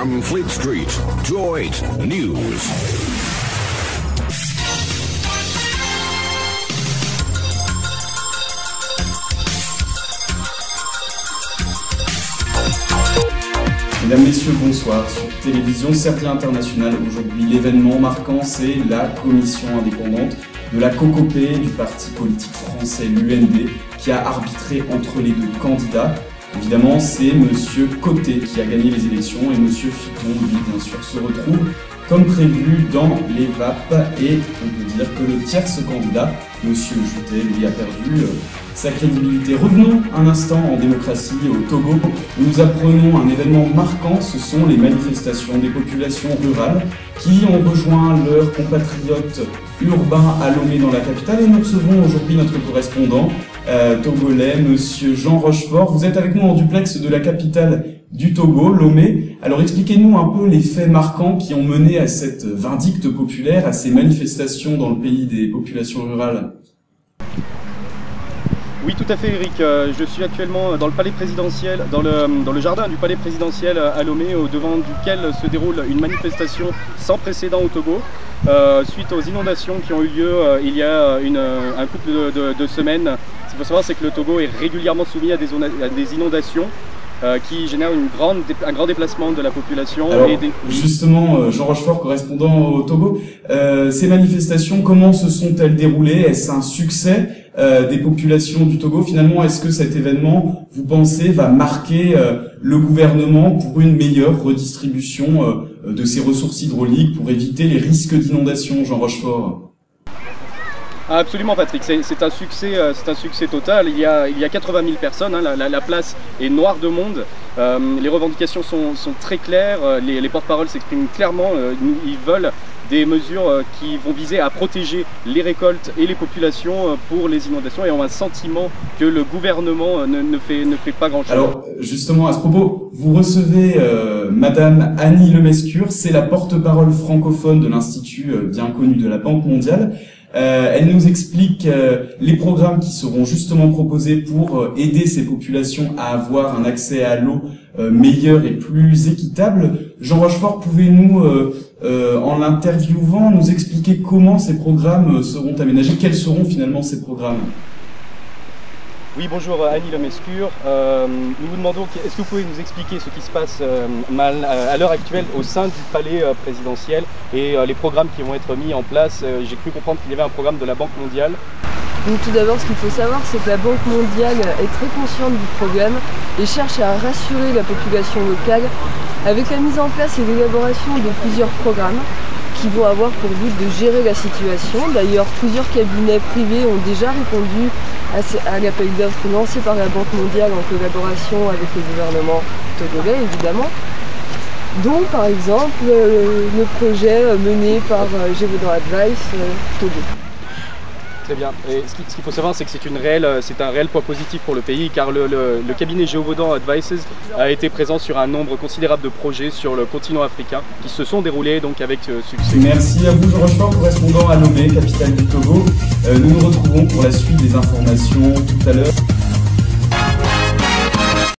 From Fleet Street, Droid News. Mesdames, Messieurs, bonsoir. Sur Télévision Serbie Internationale, aujourd'hui, l'événement marquant, c'est la commission indépendante de la COCOPE du parti politique français, l'UND, qui a arbitré entre les deux candidats. Évidemment, c'est Monsieur Côté qui a gagné les élections et Monsieur Fiton, lui, bien sûr, se retrouve comme prévu dans les VAP. Et on peut dire que le tierce candidat, Monsieur Juté, lui, a perdu sa crédibilité. Revenons un instant en démocratie au Togo. Nous apprenons un événement marquant, ce sont les manifestations des populations rurales qui ont rejoint leurs compatriotes urbains à Lomé dans la capitale. Et nous recevons aujourd'hui notre correspondant togolais, Monsieur Jean Rochefort. Vous êtes avec nous en duplex de la capitale du Togo, Lomé. Alors expliquez-nous un peu les faits marquants qui ont mené à cette vindicte populaire, à ces manifestations dans le pays des populations rurales. Oui, tout à fait, Eric. Je suis actuellement dans le palais présidentiel, dans le jardin du palais présidentiel à Lomé, au devant duquel se déroule une manifestation sans précédent au Togo, suite aux inondations qui ont eu lieu il y a un couple de semaines. Ce qu'il faut savoir, c'est que le Togo est régulièrement soumis à des inondations qui génèrent un grand déplacement de la population. Alors, justement, Jean Rochefort, correspondant au Togo, ces manifestations, comment se sont-elles déroulées? Est-ce un succès des populations du Togo? Finalement, est-ce que cet événement, vous pensez, va marquer le gouvernement pour une meilleure redistribution de ses ressources hydrauliques pour éviter les risques d'inondation, Jean Rochefort? Absolument, Patrick, c'est un succès total. Il y a 80 000 personnes, hein, la place est noire de monde. Les revendications sont très claires, les porte-paroles s'expriment clairement. Ils veulent des mesures qui vont viser à protéger les récoltes et les populations pour les inondations, et ont un sentiment que le gouvernement ne fait pas grand-chose. Alors justement, à ce propos, vous recevez Madame Annie Lemescure, c'est la porte-parole francophone de l'Institut bien connu de la Banque mondiale. Elle nous explique les programmes qui seront justement proposés pour aider ces populations à avoir un accès à l'eau meilleur et plus équitable. Jean Rochefort, pouvez-nous, en l'interviewant, nous expliquer comment ces programmes seront aménagés? Quels seront finalement ces programmes? Oui, bonjour Annie Lemescure. Nous vous demandons, est-ce que vous pouvez nous expliquer ce qui se passe à l'heure actuelle au sein du palais présidentiel et les programmes qui vont être mis en place? J'ai cru comprendre qu'il y avait un programme de la Banque mondiale. Donc tout d'abord, ce qu'il faut savoir, c'est que la Banque mondiale est très consciente du problème et cherche à rassurer la population locale avec la mise en place et l'élaboration de plusieurs programmes qui vont avoir pour but de gérer la situation. D'ailleurs, plusieurs cabinets privés ont déjà répondu à l'appel d'offres lancé par la Banque mondiale en collaboration avec le gouvernement togolais, évidemment. Dont, par exemple, le projet mené par Gévaudan Advice Togo. Très bien. Et ce qu'il faut savoir, c'est que c'est un réel poids positif pour le pays, car le cabinet Gévaudan Advices a été présent sur un nombre considérable de projets sur le continent africain qui se sont déroulés donc avec succès. Merci à vous, Jean Rochefort, correspondant à Lomé, capitale du Togo. Nous nous retrouvons pour la suite des informations tout à l'heure.